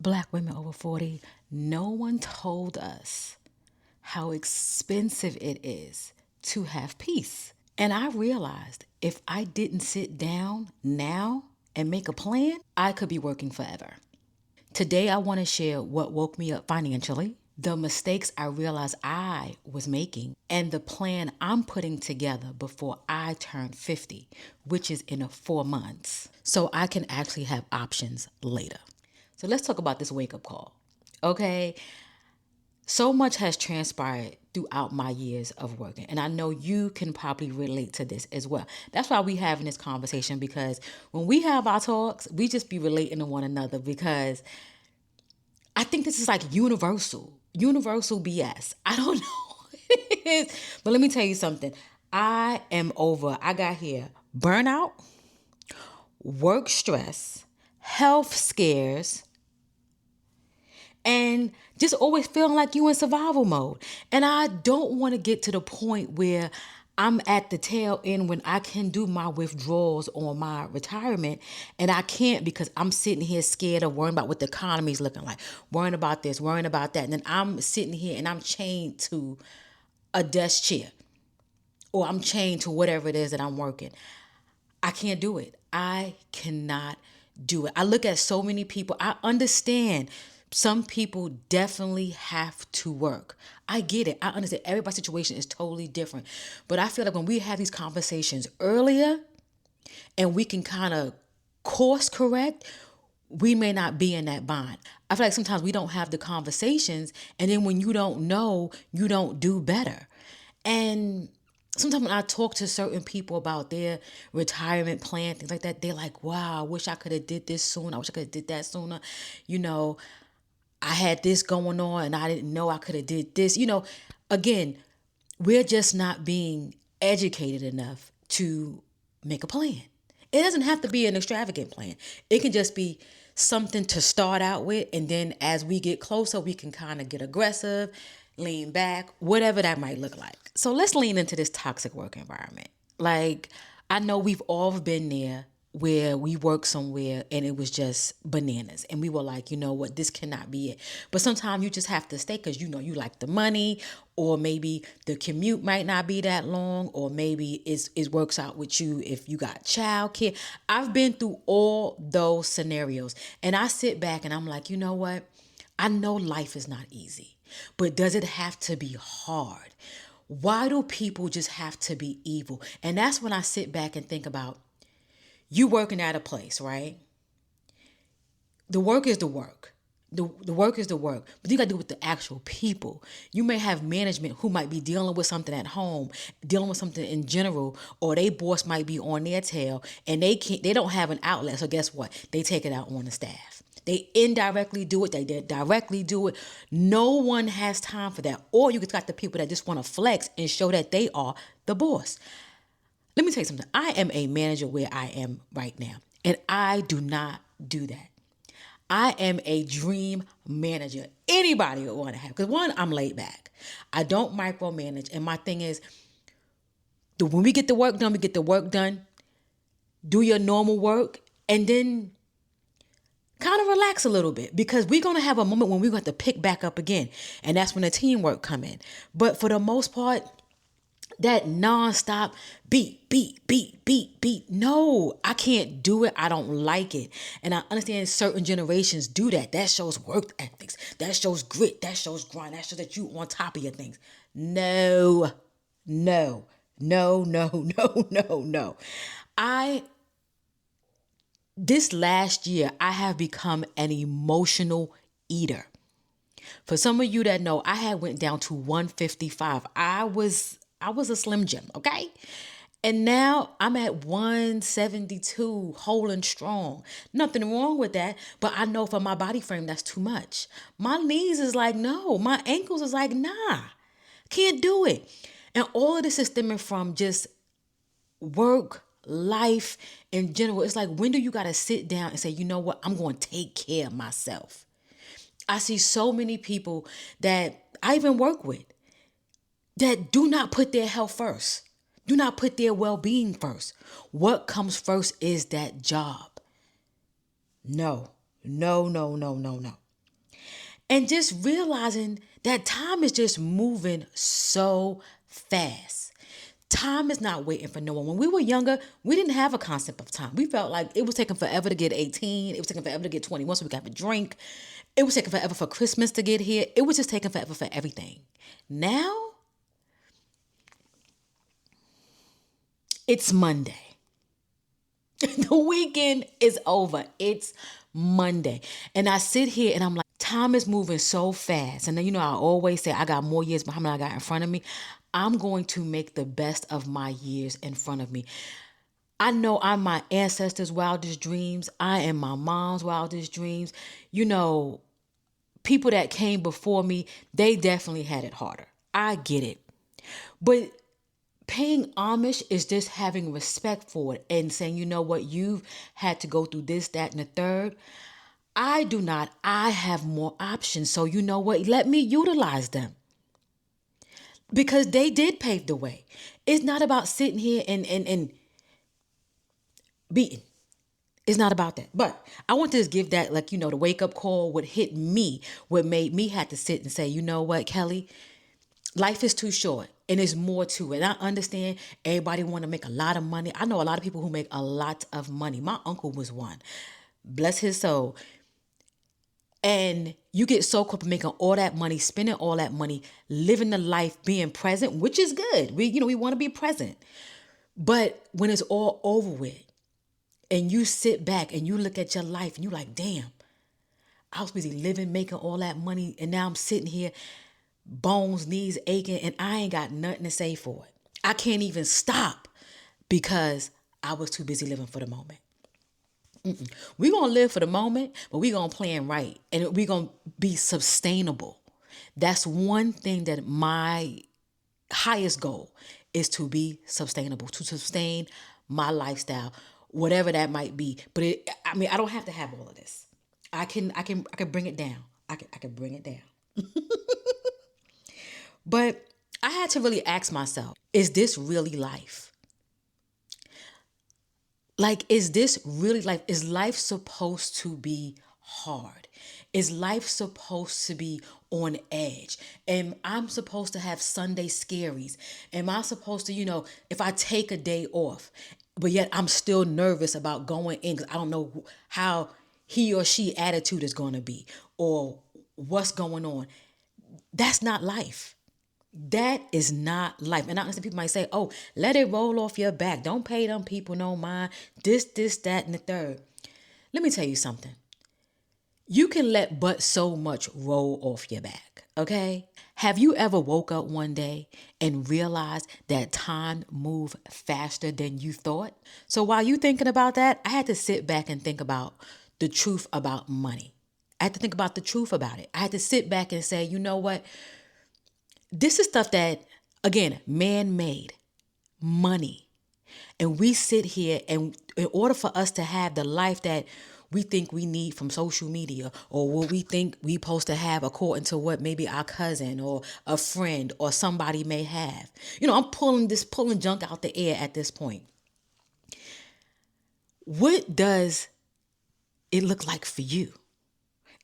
Black women over 40, no one told us how expensive it is to have peace. And I realized if I didn't sit down now and make a plan, I could be working forever. Today, I want to share what woke me up financially, the mistakes I realized I was making, and the plan I'm putting together before I turn 50, which is in 4 months, so I can actually have options later. So let's talk about this wake up call. Okay, so much has transpired throughout my years of working, and I know you can probably relate to this as well. That's why we having this conversation, because when we have our talks, we just be relating to one another, because I think this is like universal BS. I don't know. But let me tell you something. I got here burnout, work stress, health scares, and just always feeling like you in survival mode. And I don't want to get to the point where I'm at the tail end when I can do my withdrawals on my retirement, and I can't because I'm sitting here scared of worrying about what the economy's looking like, worrying about this, worrying about that. And then I'm sitting here and I'm chained to a desk chair, or I'm chained to whatever it is that I'm working. I can't do it. I cannot do it. I look at so many people. I understand some people definitely have to work. I get it. I understand everybody's situation is totally different. But I feel like when we have these conversations earlier and we can kind of course correct, we may not be in that bind. I feel like sometimes we don't have the conversations, and then when you don't know, you don't do better. And sometimes when I talk to certain people about their retirement plan, things like that, they're like, wow, I wish I could have did this sooner. I wish I could have did that sooner. You know, I had this going on and I didn't know I could have did this. Again, we're just not being educated enough to make a plan. It doesn't have to be an extravagant plan. It can just be something to start out with. And then as we get closer, we can kind of get aggressive, lean back, whatever that might look like. So let's lean into this toxic work environment. Like, I know we've all been there where we work somewhere and it was just bananas. And we were like, you know what, this cannot be it. But sometimes you just have to stay because you like the money, or maybe the commute might not be that long, or maybe it works out with you if you got childcare. I've been through all those scenarios, and I sit back and I'm like, you know what? I know life is not easy, but does it have to be hard? Why do people just have to be evil? And that's when I sit back and think about, you working at a place, right? The work is the work. The work is the work. But you got to do with the actual people. You may have management who might be dealing with something at home, dealing with something in general, or their boss might be on their tail and they don't have an outlet. So guess what? They take it out on the staff. They indirectly do it. They directly do it. No one has time for that. Or you got the people that just want to flex and show that they are the boss. Let me tell you something. I am a manager where I am right now, and I do not do that. I am a dream manager. Anybody would want to have, because one, I'm laid back. I don't micromanage, and my thing is, when we get the work done, we get the work done. Do your normal work, and then kind of relax a little bit, because we're going to have a moment when we're going to have to pick back up again, and that's when the teamwork come in. But for the most part, that nonstop beat. No, I can't do it. I don't like it. And I understand certain generations do that. That shows work ethics. That shows grit. That shows grind. That shows that you on top of your things. No. This last year, I have become an emotional eater. For some of you that know, I had went down to 155. I was a Slim Jim, okay? And now I'm at 172, holding strong. Nothing wrong with that, but I know for my body frame, that's too much. My knees is like, no. My ankles is like, nah. Can't do it. And all of this is stemming from just work, life in general. It's like, when do you got to sit down and say, you know what? I'm going to take care of myself. I see so many people that I even work with that do not put their health first. Do not put their well-being first. What comes first is that job. No. And just realizing that time is just moving so fast. Time is not waiting for no one. When we were younger, we didn't have a concept of time. We felt like it was taking forever to get 18. It was taking forever to get 21 so we could have a drink. It was taking forever for Christmas to get here. It was just taking forever for everything. Now, it's Monday. The weekend is over. It's Monday. And I sit here and I'm like, time is moving so fast. And then, I always say I got more years behind me than I got in front of me. I'm going to make the best of my years in front of me. I know I'm my ancestors' wildest dreams. I am my mom's wildest dreams. People that came before me, they definitely had it harder. I get it. But paying homage is just having respect for it and saying, you know what, you've had to go through this, that, and the third. I do not. I have more options. So you know what? Let me utilize them because they did pave the way. It's not about sitting here and beating. It's not about that. But I want to just give that, the wake up call, what hit me, what made me have to sit and say, you know what, Kelly, life is too short and there's more to it. And I understand everybody want to make a lot of money. I know a lot of people who make a lot of money. My uncle was one. Bless his soul. And you get so caught up in making all that money, spending all that money, living the life, being present, which is good. We want to be present. But when it's all over with and you sit back and you look at your life and you're like, damn, I was busy living, making all that money. And now I'm sitting here, bones, knees aching, and I ain't got nothing to say for it. I can't even stop because I was too busy living for the moment. We're going to live for the moment, but we're going to plan right. And we're going to be sustainable. That's one thing that my highest goal is to be sustainable, to sustain my lifestyle, whatever that might be. But I don't have to have all of this. I can bring it down. I can bring it down. But I had to really ask myself, is this really life? Like, is this really life? Is life supposed to be hard? Is life supposed to be on edge? Am I supposed to have Sunday scaries? Am I supposed to, if I take a day off, but yet I'm still nervous about going in because I don't know how he or she attitude is going to be or what's going on? That's not life. That is not life. And I understand people might say, oh, let it roll off your back. Don't pay them people no mind. This, that, and the third. Let me tell you something. You can let but so much roll off your back, okay? Have you ever woke up one day and realized that time moved faster than you thought? So while you thinking about that, I had to sit back and think about the truth about money. I had to think about the truth about it. I had to sit back and say, you know what? This is stuff that, again, man-made, money. And we sit here and in order for us to have the life that we think we need from social media or what we think we supposed to have according to what maybe our cousin or a friend or somebody may have. I'm pulling junk out the air at this point. What does it look like for you?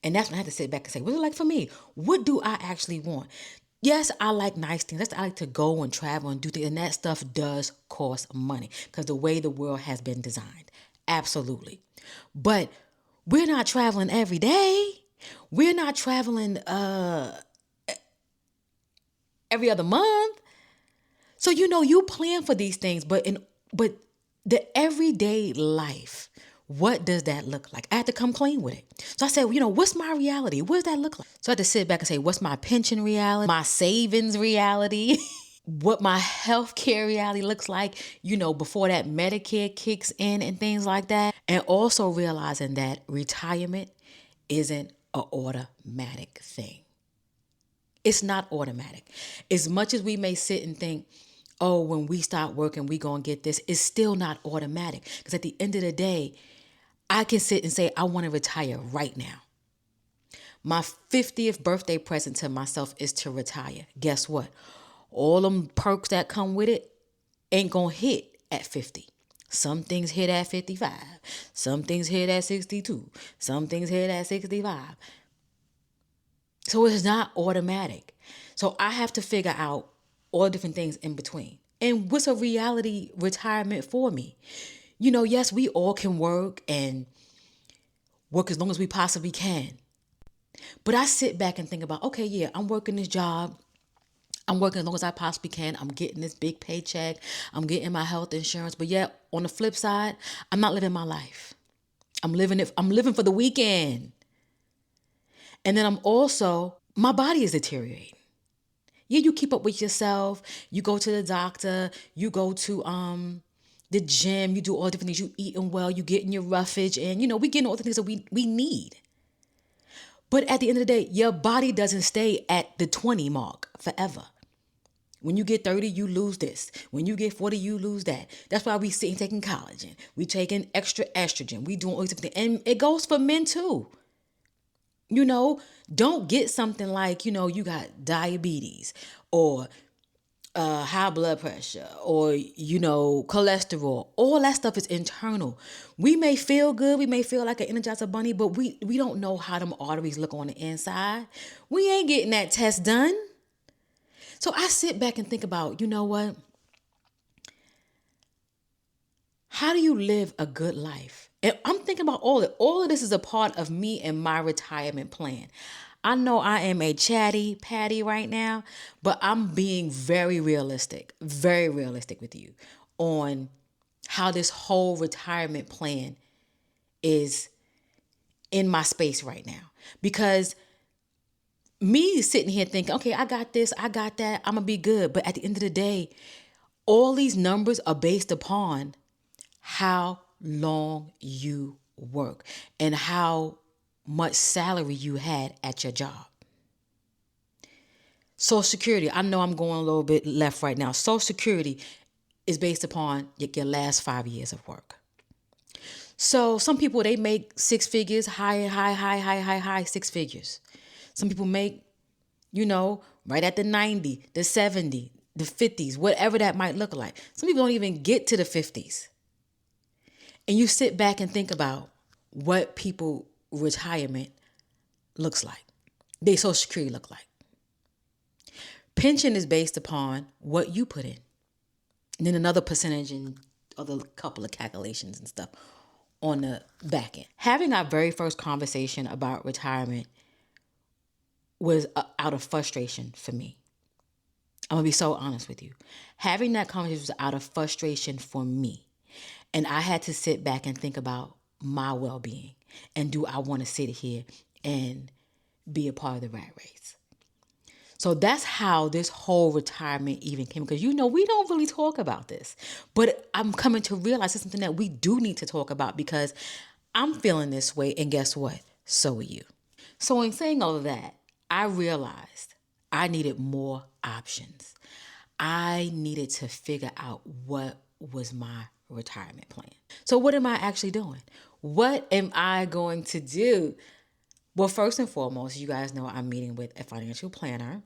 And that's when I had to sit back and say, what's it like for me? What do I actually want? Yes, I like nice things. I like to go and travel and do things. And that stuff does cost money because the way the world has been designed. Absolutely. But we're not traveling every day. We're not traveling every other month. So you plan for these things, but the everyday life, what does that look like? I had to come clean with it. So I said, what's my reality? What does that look like? So I had to sit back and say, what's my pension reality? My savings reality? What my healthcare reality looks like, before that Medicare kicks in and things like that. And also realizing that retirement isn't an automatic thing. It's not automatic. As much as we may sit and think, oh, when we start working, we going to get this, it's still not automatic. Because at the end of the day, I can sit and say, I want to retire right now. My 50th birthday present to myself is to retire. Guess what? All them perks that come with it ain't going to hit at 50. Some things hit at 55. Some things hit at 62. Some things hit at 65. So it's not automatic. So I have to figure out all different things in between. And what's a reality retirement for me? Yes, we all can work and work as long as we possibly can. But I sit back and think about, okay, yeah, I'm working this job. I'm working as long as I possibly can. I'm getting this big paycheck. I'm getting my health insurance. But yet, on the flip side, I'm not living my life. I'm living for the weekend. And then my body is deteriorating. Yeah, you keep up with yourself. You go to the doctor. You go to the gym. You do all different things. You eating well. You getting your roughage, and we getting all the things that we need. But at the end of the day, your body doesn't stay at the 20 mark forever. When you get 30, you lose this. When you get 40, you lose that. That's why we sitting taking collagen. We taking extra estrogen. We doing all these different things. And it goes for men too. Don't get something like, you got diabetes or high blood pressure or, cholesterol. All that stuff is internal. We may feel good. We may feel like an Energizer bunny, but we don't know how them arteries look on the inside. We ain't getting that test done. So I sit back and think about, what? How do you live a good life? And I'm thinking about all of it. All of this is a part of me and my retirement plan. I know I am a chatty patty right now, but I'm being very realistic with you on how this whole retirement plan is in my space right now. Because me sitting here thinking, okay, I got this, I got that, I'm going to be good. But at the end of the day, all these numbers are based upon how long you work and how much salary you had at your job. Social Security, I know I'm going a little bit left right now. Social Security is based upon your last 5 years of work. So some people, they make six figures, high six figures. Some people make, right at the 90, the 70, the 50s, whatever that might look like. Some people don't even get to the 50s. And you sit back and think about what people retirement looks like. Their Social Security look like. Pension is based upon what you put in. And then another percentage and other couple of calculations and stuff on the back end. Having our very first conversation about retirement was out of frustration for me. I'm going to be so honest with you. Having that conversation was out of frustration for me. And I had to sit back and think about my well-being. And do I want to sit here and be a part of the rat race? So that's how this whole retirement even came. Because, we don't really talk about this. But I'm coming to realize it's something that we do need to talk about because I'm feeling this way. And guess what? So are you. So in saying all of that, I realized I needed more options. I needed to figure out what was my retirement plan. So what am I actually doing? What am I going to do? Well, first and foremost, you guys know I'm meeting with a financial planner,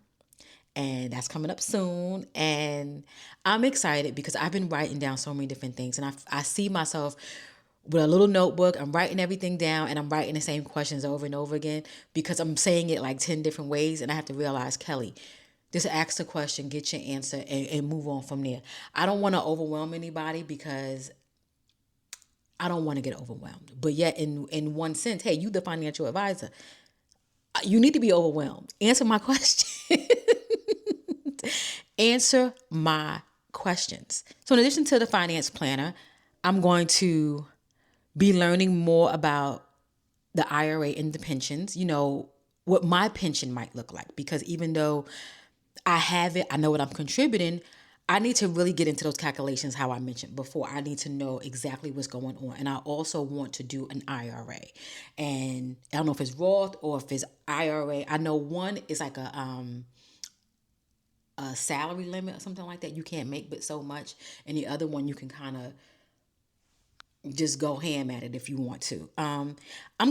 and that's coming up soon. And I'm excited because I've been writing down so many different things, and I see myself with a little notebook. I'm writing everything down, and I'm writing the same questions over and over again because I'm saying it like 10 different ways, and I have to realize, Kelly, just ask the question, get your answer, and move on from there. I don't want to overwhelm anybody because I don't want to get overwhelmed. But yet, in one sense, hey, you the financial advisor. You need to be overwhelmed. Answer my question. Answer my questions. So in addition to the finance planner, I'm going to be learning more about the IRA and the pensions, what my pension might look like. Because even though I have it, I know what I'm contributing, I need to really get into those calculations, how I mentioned before. I need to know exactly what's going on. And I also want to do an IRA. And I don't know if it's Roth or if it's IRA. I know one is like a salary limit or something like that. You can't make but so much. And the other one, you can kind of just go ham at it if you want to. I'm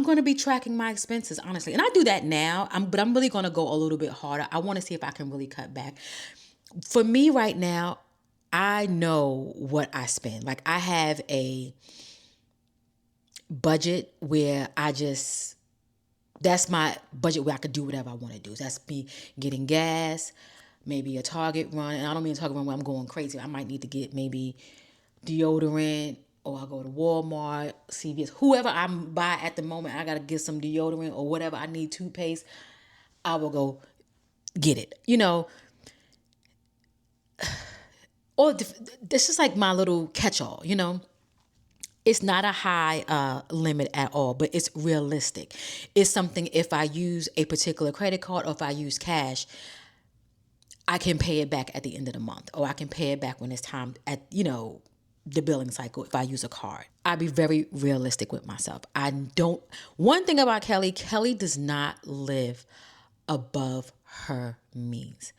going to be tracking my expenses, honestly. And I do that now, but I'm really going to go a little bit harder. I want to see if I can really cut back. For me right now, I know what I spend. Like I have a budget where I just that's my budget where I could do whatever I want to do. That's me getting gas, maybe a Target run. And I don't mean a Target run where I'm going crazy. I might need to get maybe deodorant, or I'll go to Walmart, CVS, whoever I buy at the moment. I got to get some deodorant or whatever I need, toothpaste. I will go get it. Or this is like my little catch-all. It's not a high limit at all, but it's realistic. It's something, if I use a particular credit card or if I use cash, I can pay it back at the end of the month, or I can pay it back when it's time at, the billing cycle if I use a card. I be very realistic with myself. One thing about Kelly does not live above her means.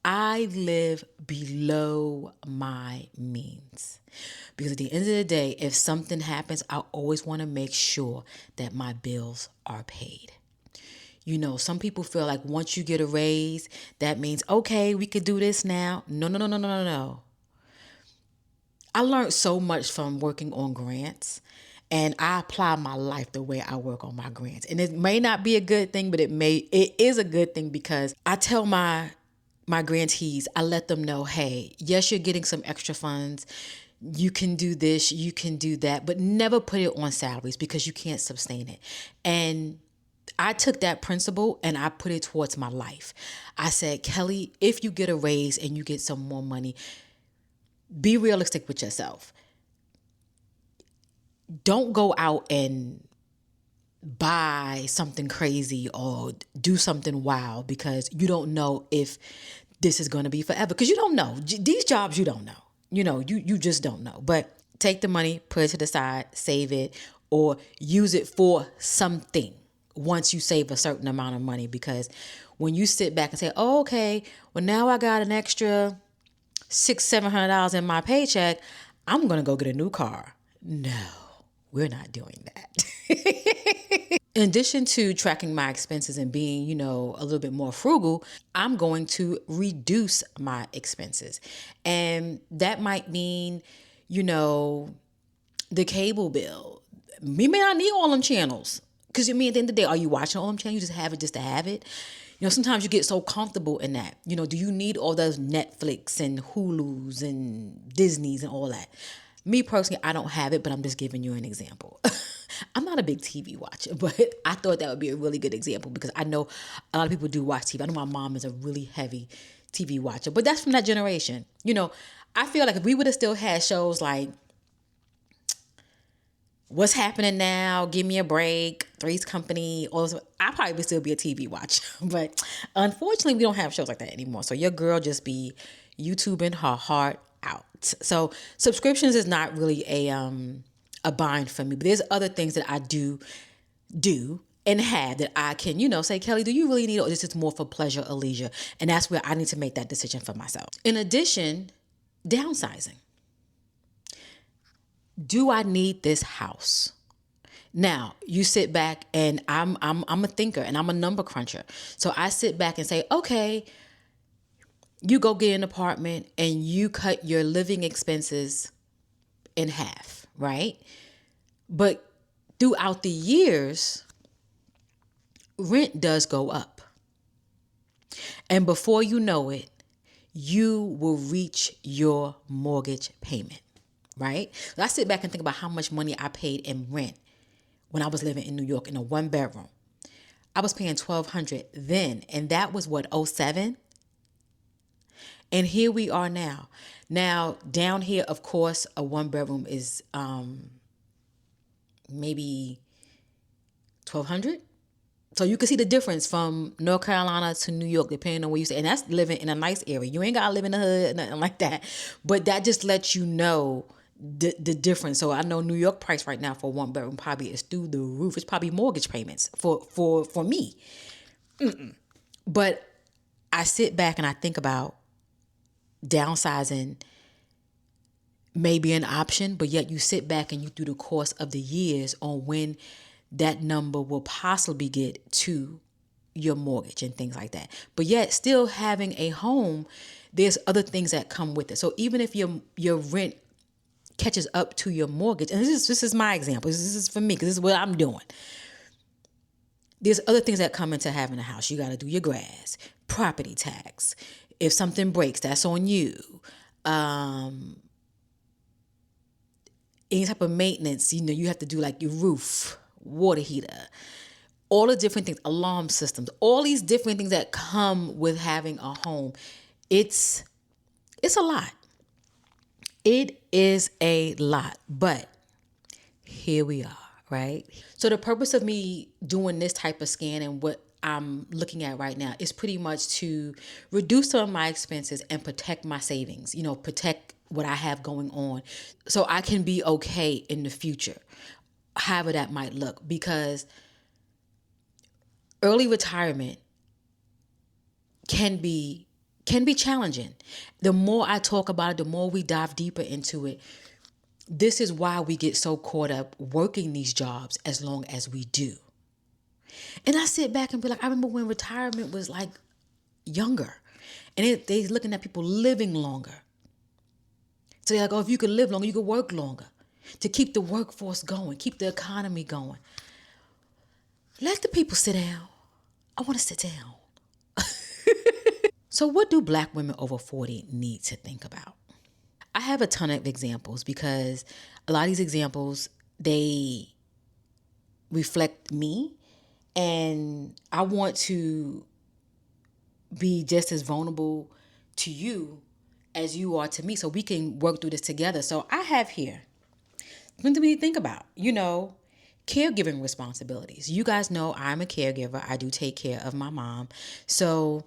I live below my means. Because at the end of the day, if something happens, I always want to make sure that my bills are paid. Some people feel like once you get a raise, that means, okay, we could do this now. No, no, no, no, no, no, no. I learned so much from working on grants, and I apply my life the way I work on my grants. And it may not be a good thing, but it is a good thing, because I tell my grantees, I let them know, hey, yes, you're getting some extra funds. You can do this, you can do that, but never put it on salaries, because you can't sustain it. And I took that principle and I put it towards my life. I said, Kelly, if you get a raise and you get some more money, be realistic with yourself. Don't go out and buy something crazy or do something wild, because you don't know if this is going to be forever. Because you don't know. These jobs, you don't know. You just don't know. But take the money, put it to the side, save it, or use it for something once you save a certain amount of money. Because when you sit back and say, oh, okay, well, now I got an extra $600-700 in my paycheck, I'm going to go get a new car. No, we're not doing that. In addition to tracking my expenses and being, a little bit more frugal, I'm going to reduce my expenses. And that might mean, the cable bill. We may not need all them channels. Because at the end of the day, are you watching all them channels? You just have it just to have it. Sometimes you get so comfortable in that. Do you need all those Netflix and Hulus and Disneys and all that? Me personally, I don't have it, but I'm just giving you an example. I'm not a big TV watcher, but I thought that would be a really good example, because I know a lot of people do watch TV. I know my mom is a really heavy TV watcher, but that's from that generation. I feel like if we would have still had shows like What's Happening Now, Give Me a Break, Three's Company, all those, I probably would still be a TV watcher. But unfortunately, we don't have shows like that anymore. So your girl just be YouTubing her heart out. So subscriptions is not really a bind for me. But there's other things that I do and have that I can, say, Kelly, do you really need it, or this is more for pleasure or leisure? And that's where I need to make that decision for myself. In addition, downsizing. Do I need this house? Now, you sit back, and I'm a thinker and I'm a number cruncher. So I sit back and say, okay, you go get an apartment and you cut your living expenses in half, right? But throughout the years, rent does go up. And before you know it, you will reach your mortgage payment. Right? So I sit back and think about how much money I paid in rent when I was living in New York in a 1-bedroom. I was paying $1,200 then, and that was what, 2007? And here we are now. Now, down here, of course, a 1-bedroom is maybe $1,200. So you can see the difference from North Carolina to New York, depending on where you stay. And that's living in a nice area. You ain't got to live in the hood, nothing like that. But that just lets you know the difference. So I know New York price right now for 1-bedroom probably is through the roof. It's probably mortgage payments for me. But I sit back and I think about downsizing may be an option, but yet you sit back and you do the course of the years on when that number will possibly get to your mortgage and things like that. But yet still having a home, there's other things that come with it. So even if your rent catches up to your mortgage, and this is my example, this is for me because this is what I'm doing. There's other things that come into having a house. You got to do your grass, property tax. If something breaks, that's on you. Um, any type of maintenance, you have to do like your roof, water heater, all the different things, alarm systems, all these different things that come with having a home. It's it's a lot. It is a lot, but here we are, right? So the purpose of me doing this type of scan and what I'm looking at right now is pretty much to reduce some of my expenses and protect my savings, protect what I have going on so I can be okay in the future, however that might look. Because early retirement can be challenging. The more I talk about it, the more we dive deeper into it. This is why we get so caught up working these jobs as long as we do. And I sit back and be like, I remember when retirement was like younger. And they looking at people living longer. So they're like, oh, if you could live longer, you could work longer to keep the workforce going, keep the economy going. Let the people sit down. I want to sit down. So what do black women over 40 need to think about? I have a ton of examples because a lot of these examples, they reflect me, and I want to be just as vulnerable to you as you are to me so we can work through this together. So I have here something we think about, caregiving responsibilities. You guys know I'm a caregiver. I do take care of my mom. So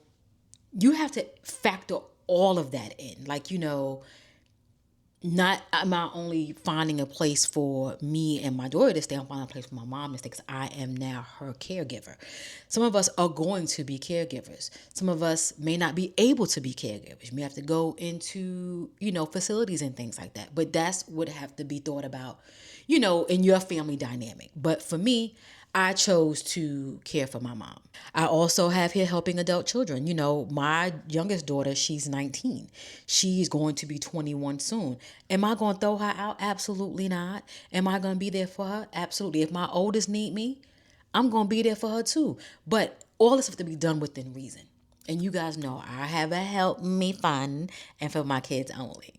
you have to factor all of that in. Like, not am I only finding a place for me and my daughter to stay, I'm finding a place for my mom to stay because I am now her caregiver. Some of us are going to be caregivers. Some of us may not be able to be caregivers. You may have to go into, facilities and things like that. But that's what have to be thought about, in your family dynamic. But for me, I chose to care for my mom. I also have here helping adult children. My youngest daughter, she's 19. She's going to be 21 soon. Am I going to throw her out? Absolutely not. Am I going to be there for her? Absolutely. If my oldest need me, I'm going to be there for her too. But all this has to be done within reason. And you guys know I have a help me fund and for my kids only.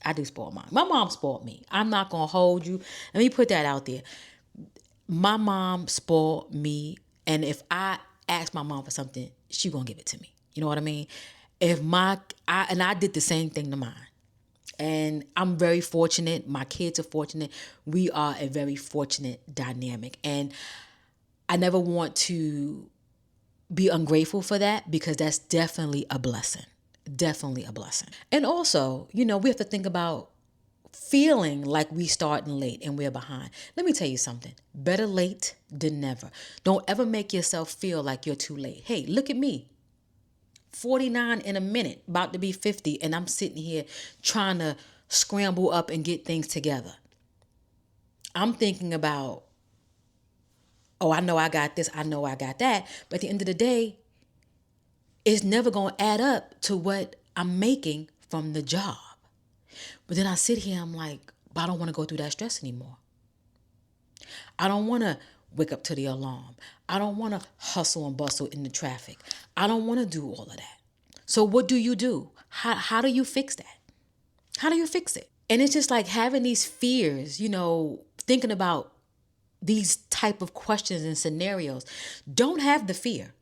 I do spoil mine. My mom spoiled me. I'm not going to hold you. Let me put that out there. My mom spoiled me, and if I ask my mom for something, she gonna give it to me. You know what I mean? I did the same thing to mine. And I'm very fortunate. My kids are fortunate. We are a very fortunate dynamic. And I never want to be ungrateful for that because that's definitely a blessing. Definitely a blessing. And also, we have to think about feeling like we starting late and we're behind. Let me tell you something. Better late than never. Don't ever make yourself feel like you're too late. Hey, look at me. 49 in a minute, about to be 50, and I'm sitting here trying to scramble up and get things together. I'm thinking about, oh, I know I got this, I know I got that. But at the end of the day, it's never going to add up to what I'm making from the job. But then I sit here, I'm like, but I don't want to go through that stress anymore. I don't want to wake up to the alarm. I don't want to hustle and bustle in the traffic. I don't want to do all of that. So what do you do? How do you fix that? How do you fix it? And it's just like having these fears, thinking about these type of questions and scenarios. Don't have the fear.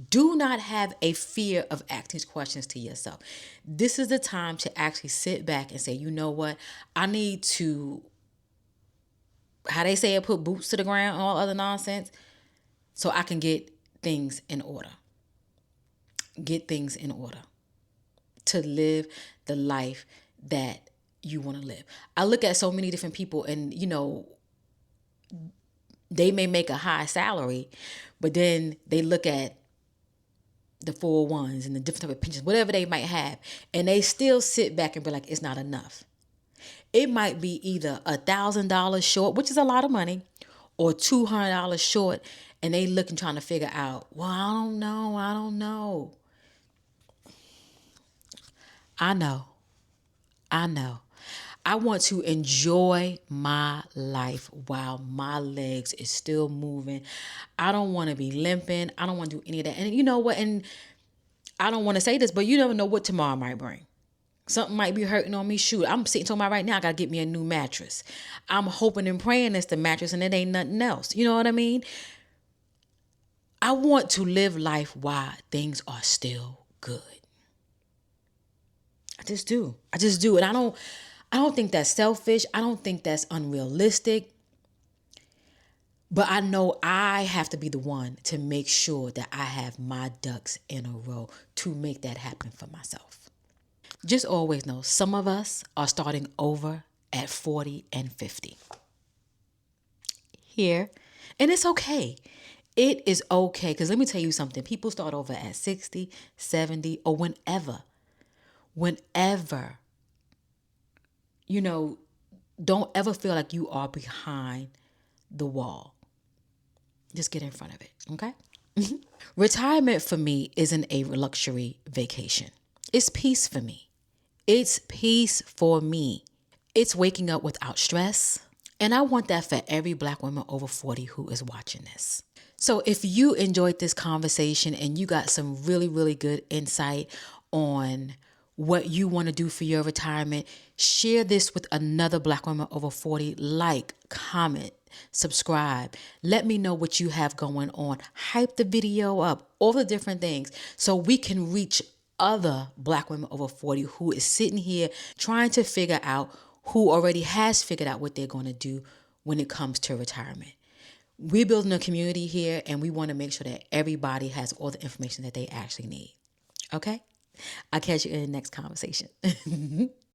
Do not have a fear of asking these questions to yourself. This is the time to actually sit back and say, you know what? I need to, how they say it, put boots to the ground and all other nonsense so I can get things in order. Get things in order to live the life that you want to live. I look at so many different people and, they may make a high salary, but then they look at the 401s and the different type of pensions, whatever they might have, and they still sit back and be like, it's not enough. It might be either $1,000 short, which is a lot of money, or $200 short, and they looking trying to figure out, well, I don't know. I know. I want to enjoy my life while my legs is still moving. I don't want to be limping. I don't want to do any of that. And you know what? And I don't want to say this, but you never know what tomorrow might bring. Something might be hurting on me. Shoot, I'm sitting to my right now. I got to get me a new mattress. I'm hoping and praying it's the mattress and it ain't nothing else. You know what I mean? I want to live life while things are still good. I just do. I just do. And I don't think that's selfish. I don't think that's unrealistic. But I know I have to be the one to make sure that I have my ducks in a row to make that happen for myself. Just always know some of us are starting over at 40 and 50. Here. And it's okay. It is okay. Because let me tell you something. People start over at 60, 70, or whenever. Whenever. You know, don't ever feel like you are behind the wall. Just get in front of it, okay? Retirement for me isn't a luxury vacation. It's peace for me. It's peace for me. It's waking up without stress. And I want that for every Black woman over 40 who is watching this. So if you enjoyed this conversation and you got some really, really good insight on what you want to do for your retirement, share this with another Black woman over 40. Like, comment, subscribe. Let me know what you have going on. Hype the video up, all the different things, so we can reach other Black women over 40 who is sitting here trying to figure out, who already has figured out what they're going to do when it comes to retirement. We're building a community here, and we want to make sure that everybody has all the information that they actually need. Okay? I'll catch you in the next conversation.